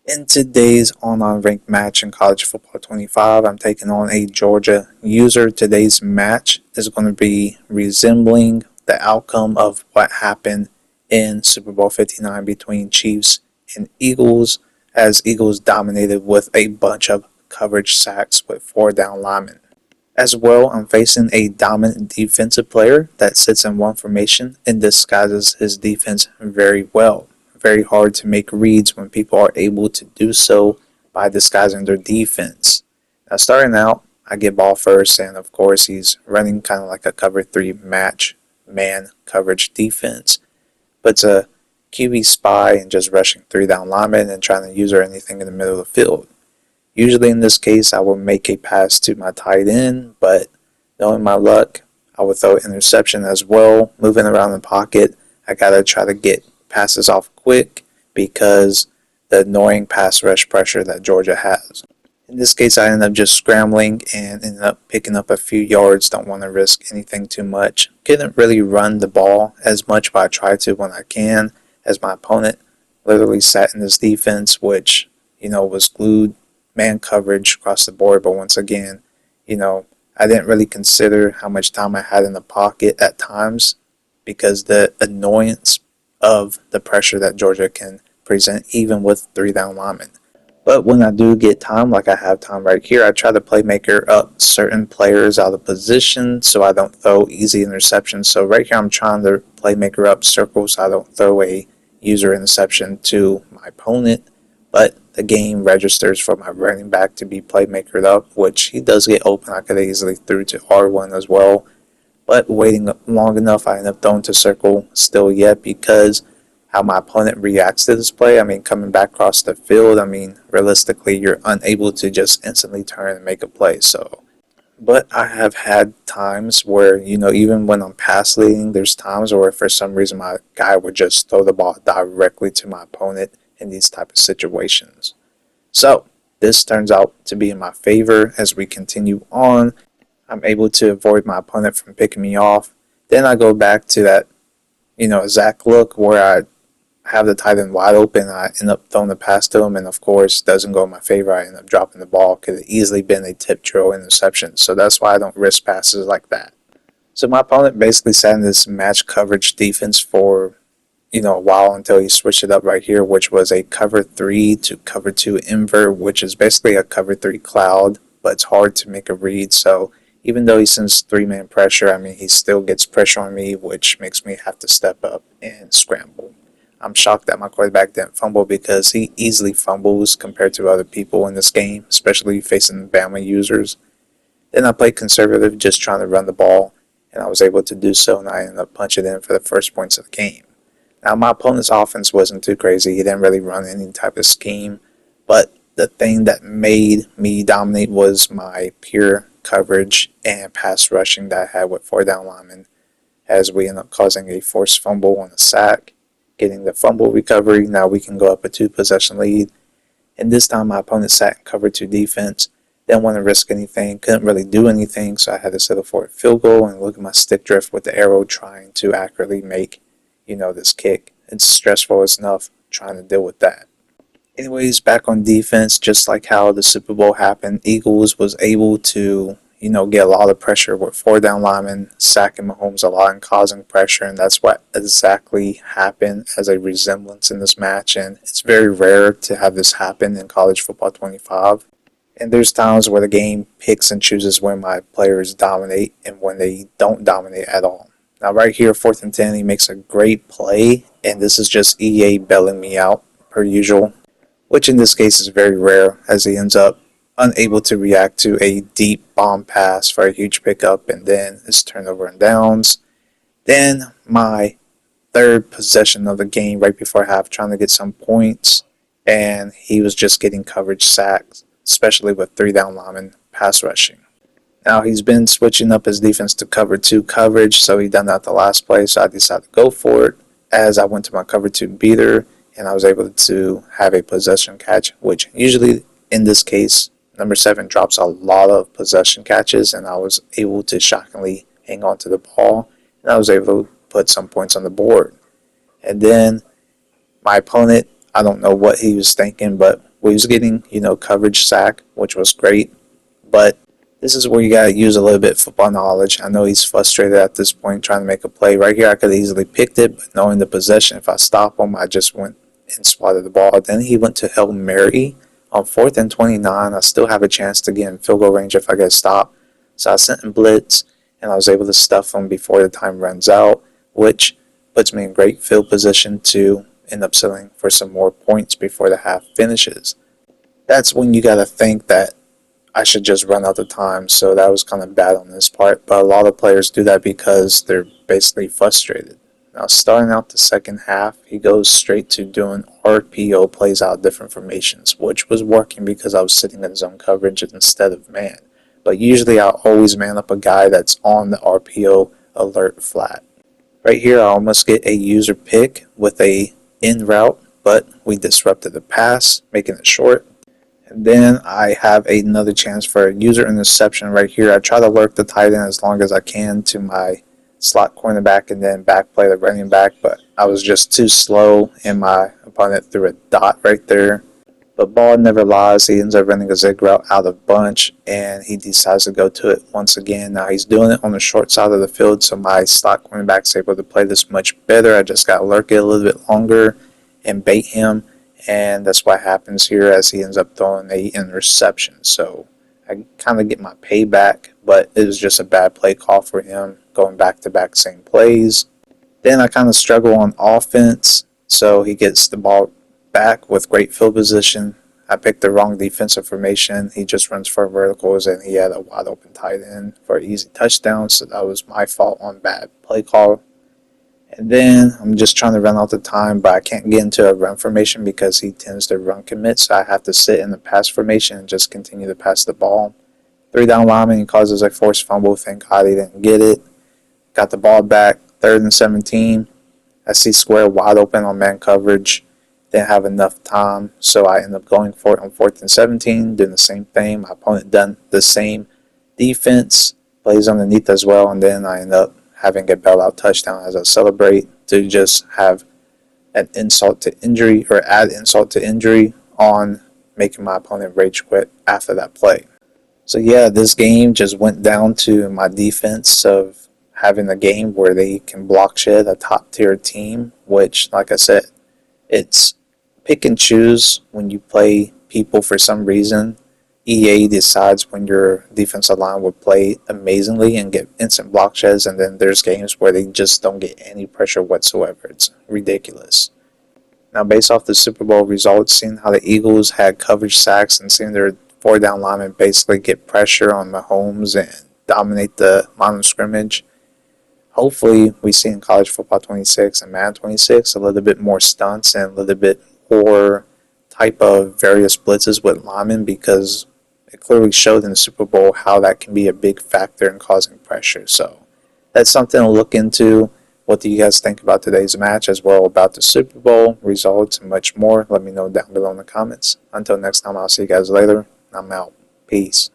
In today's online ranked match in college football 25, I'm taking on a Georgia user. Today's match is going to be resembling the outcome of what happened in Super Bowl 59 between Chiefs and Eagles, as Eagles dominated with a bunch of coverage sacks with four down linemen. As well, I'm facing a dominant defensive player that sits in one formation and disguises his defense very well. Very hard to make reads when people are able to do so by disguising their defense. Now, starting out, I get ball first, and of course, he's running kind of like a cover 3 match man coverage defense, but it's a QB spy and just rushing 3 down linemen and trying to use or anything in the middle of the field. Usually in this case, I will make a pass to my tight end, but knowing my luck, I will throw an interception as well. Moving around the pocket, I gotta try to get passes off quick because the annoying pass rush pressure that Georgia has. In this case, I ended up just scrambling and ended up picking up a few yards. Don't want to risk anything too much. Couldn't really run the ball as much, but I try to when I can, as my opponent literally sat in his defense, which, was glued man coverage across the board. But once again, I didn't really consider how much time I had in the pocket at times because the annoyance of the pressure that Georgia can present even with 3 down linemen. But when I do get time, like I have time right here, I try to playmaker up certain players out of position so I don't throw easy interceptions. So right here I'm trying to playmaker up circles so I don't throw a user interception to my opponent. But the game registers for my running back to be playmakered up, which he does get open. I could have easily threw to R1 as well. But waiting long enough, I end up throwing to circle still yet because how my opponent reacts to this play. Coming back across the field, realistically, you're unable to just instantly turn and make a play. But I have had times where, even when I'm pass leading, there's times where for some reason my guy would just throw the ball directly to my opponent in these type of situations. So this turns out to be in my favor as we continue on. I'm able to avoid my opponent from picking me off. Then I go back to that, Zach look where I have the tight end wide open. I end up throwing the pass to him, and of course, doesn't go in my favor. I end up dropping the ball. Could have easily been a tip drill interception. So that's why I don't risk passes like that. So my opponent basically sat in this match coverage defense for, a while until he switched it up right here, which was a cover 3 to cover 2 invert, which is basically a cover 3 cloud, but it's hard to make a read. So even though he sends 3-man pressure, he still gets pressure on me, which makes me have to step up and scramble. I'm shocked that my quarterback didn't fumble because he easily fumbles compared to other people in this game, especially facing Bama users. Then I played conservative, just trying to run the ball, and I was able to do so, and I ended up punching in for the first points of the game. Now, my opponent's offense wasn't too crazy. He didn't really run any type of scheme, but the thing that made me dominate was my pure coverage and pass rushing that I had with 4 down linemen, as we end up causing a forced fumble on a sack, getting the fumble recovery. Now we can go up a 2-possession lead, and this time my opponent sat in cover 2 defense. Didn't want to risk anything, couldn't really do anything, so I had to settle for a field goal and look at my stick drift with the arrow trying to accurately make, this kick. It's stressful enough trying to deal with that. Anyways, back on defense, just like how the Super Bowl happened, Eagles was able to, get a lot of pressure with 4 down linemen, sacking Mahomes a lot and causing pressure, and that's what exactly happened as a resemblance in this match, and it's very rare to have this happen in college football 25. And there's times where the game picks and chooses when my players dominate and when they don't dominate at all. Now right here, 4th and 10, he makes a great play, and this is just EA bailing me out per usual, which in this case is very rare as he ends up unable to react to a deep bomb pass for a huge pickup, and then it's turnover and downs. Then my 3rd possession of the game right before half, trying to get some points, and he was just getting coverage sacks, especially with 3 down linemen pass rushing. Now he's been switching up his defense to cover 2 coverage, so he done that the last play, so I decided to go for it as I went to my cover 2 beater, and I was able to have a possession catch, which usually in this case, number 7 drops a lot of possession catches, and I was able to shockingly hang on to the ball, and I was able to put some points on the board. And then my opponent, I don't know what he was thinking, but We was getting, coverage sack, which was great, but this is where you got to use a little bit of football knowledge. I know he's frustrated at this point trying to make a play. Right here, I could have easily picked it, but knowing the possession, if I stop him, I just went and swatted the ball. Then he went to Hail Mary on 4th and 29. I still have a chance to get in field goal range if I get stopped. So I sent him blitz, and I was able to stuff him before the time runs out, which puts me in great field position to end up settling for some more points before the half finishes. That's when you got to think that I should just run out the time, so that was kind of bad on this part, but a lot of players do that because they're basically frustrated. Now, starting out the second half, he goes straight to doing RPO plays out different formations, which was working because I was sitting in zone coverage instead of man. But usually I always man up a guy that's on the RPO alert flat. Right here, I almost get a user pick with a in route, but we disrupted the pass, making it short. And then I have another chance for a user interception right here. I try to lurk the tight end as long as I can to my slot cornerback and then back play the running back, but I was just too slow and my opponent threw a dot right there. But ball never lies. He ends up running a zig route out of bunch and he decides to go to it once again. Now he's doing it on the short side of the field, so my slot cornerback's able to play this much better. I just got to lurk it a little bit longer and bait him. And that's what happens here as he ends up throwing a interception. So I kind of get my payback, but it was just a bad play call for him, going back-to-back same plays. Then I kind of struggle on offense, so he gets the ball back with great field position. I picked the wrong defensive formation. He just runs for verticals, and he had a wide-open tight end for an easy touchdown, so that was my fault on bad play call. And then I'm just trying to run out the time, but I can't get into a run formation because he tends to run commit, so I have to sit in the pass formation and just continue to pass the ball. 3 down lineman, he causes a forced fumble. Thank God he didn't get it. Got the ball back, 3rd and 17. I see square wide open on man coverage. Didn't have enough time, so I end up going for it on 4th and 17, doing the same thing. My opponent done the same defense, plays underneath as well, and then I end up having a bailout touchdown as I celebrate to just have an insult to injury or add insult to injury on making my opponent rage quit after that play. So yeah, this game just went down to my defense of having a game where they can block shed a top tier team, which like I said, it's pick and choose when you play people for some reason. EA decides when your defensive line would play amazingly and get instant block sheds, and then there's games where they just don't get any pressure whatsoever. It's ridiculous. Now, based off the Super Bowl results, seeing how the Eagles had coverage sacks and seeing their 4 down linemen basically get pressure on Mahomes and dominate the line of scrimmage, hopefully we see in College Football 26 and Madden 26 a little bit more stunts and a little bit more type of various blitzes with linemen, because it clearly showed in the Super Bowl how that can be a big factor in causing pressure. So that's something to look into. What do you guys think about today's match, as well about the Super Bowl results and much more? Let me know down below in the comments. Until next time, I'll see you guys later. I'm out. Peace.